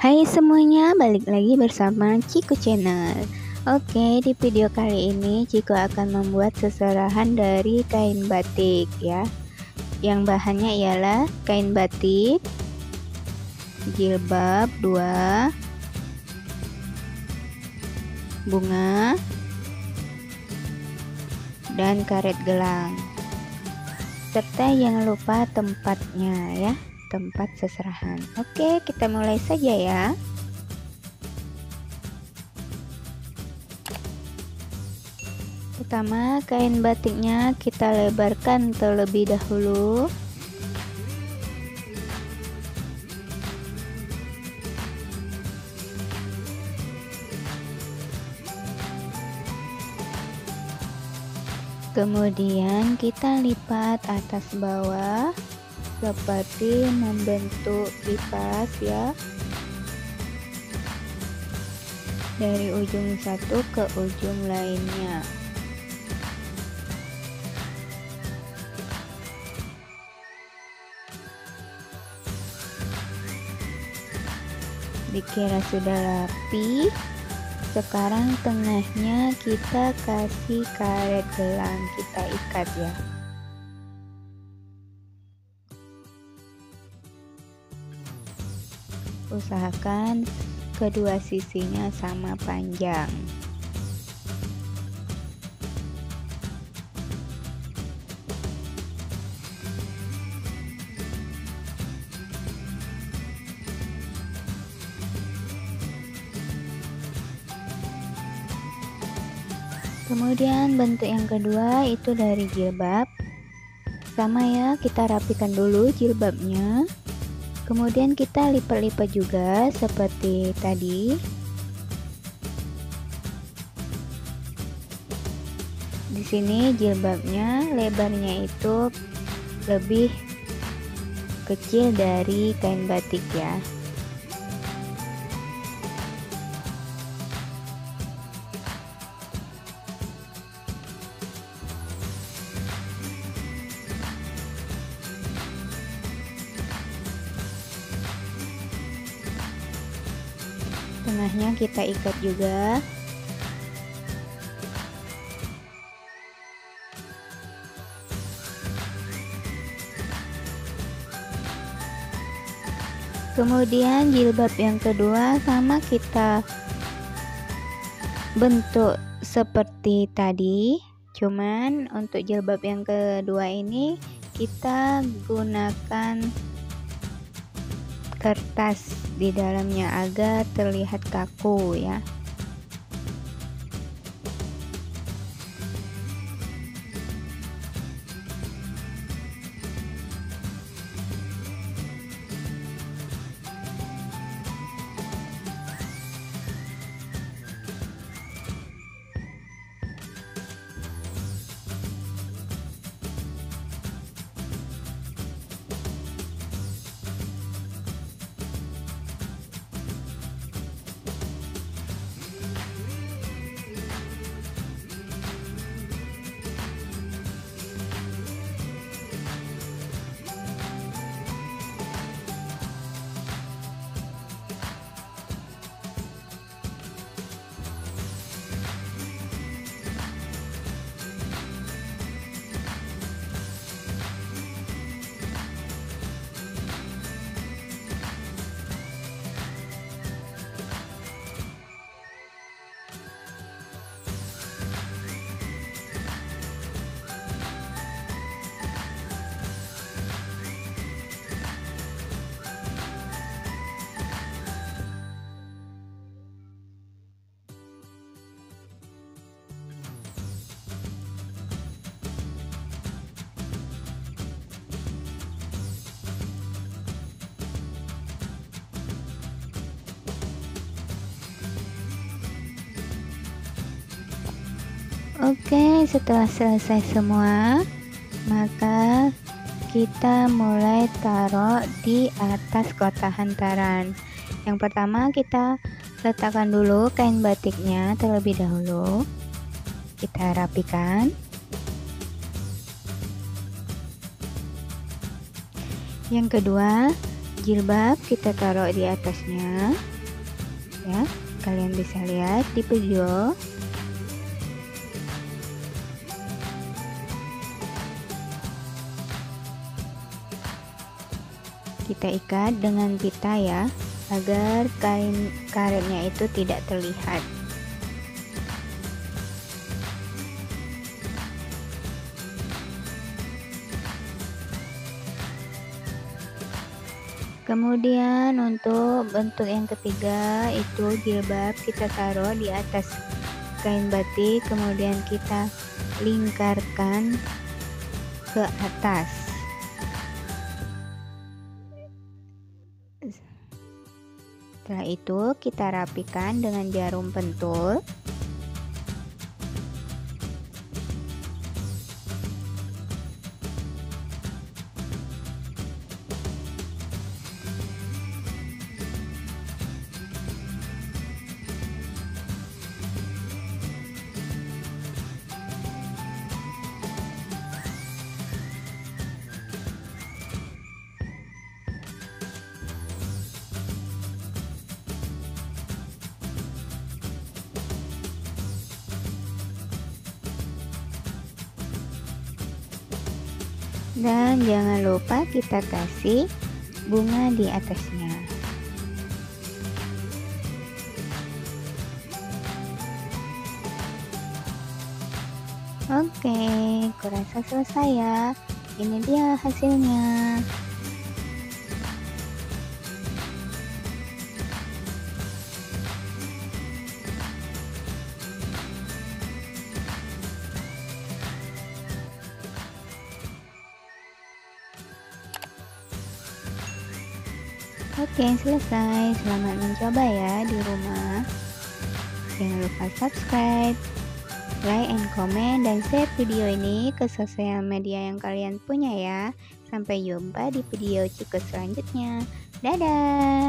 Hai semuanya, balik lagi bersama Ciku Channel. Oke, di video kali ini Ciku akan membuat seserahan dari kain batik ya. Yang bahannya ialah kain batik, jilbab 2, bunga, dan karet gelang. Serta jangan lupa tempatnya ya, tempat seserahan. Oke, kita mulai saja ya. Pertama, kain batiknya kita lebarkan terlebih dahulu. Kemudian kita lipat atas bawah seperti membentuk kipas ya, dari ujung satu ke ujung lainnya. Dikira sudah rapi, sekarang tengahnya kita kasih karet gelang, kita ikat ya. Usahakan kedua sisinya sama panjang. Kemudian bentuk yang kedua itu dari jilbab. Sama ya, kita rapikan dulu jilbabnya. Kemudian kita lipat-lipat juga seperti tadi. Di sini jilbabnya lebarnya itu lebih kecil dari kain batik ya. Tengahnya kita ikat juga. Kemudian jilbab yang kedua sama kita bentuk seperti tadi, cuman untuk jilbab yang kedua ini kita gunakan kertas di dalamnya agar terlihat kaku ya. Oke, setelah selesai semua, maka kita mulai taruh di atas kotak hantaran. Yang pertama kita letakkan dulu kain batiknya terlebih dahulu. Kita rapikan. Yang kedua, Jilbab kita taruh di atasnya ya, kalian bisa lihat di video. Kita ikat dengan pita ya, agar kain karetnya itu tidak terlihat. Kemudian untuk bentuk yang ketiga itu jilbab kita taruh di atas kain batik, kemudian kita lingkarkan ke atas. Setelah itu kita rapikan dengan jarum pentul. Dan jangan lupa kita kasih bunga di atasnya. Oke, kurasa selesai ya. Ini dia hasilnya. Oke, selesai. Selamat mencoba ya di rumah. Jangan lupa subscribe, like and comment, dan share video ini ke sosial media yang kalian punya ya. Sampai jumpa di video Ciko selanjutnya. Dadah.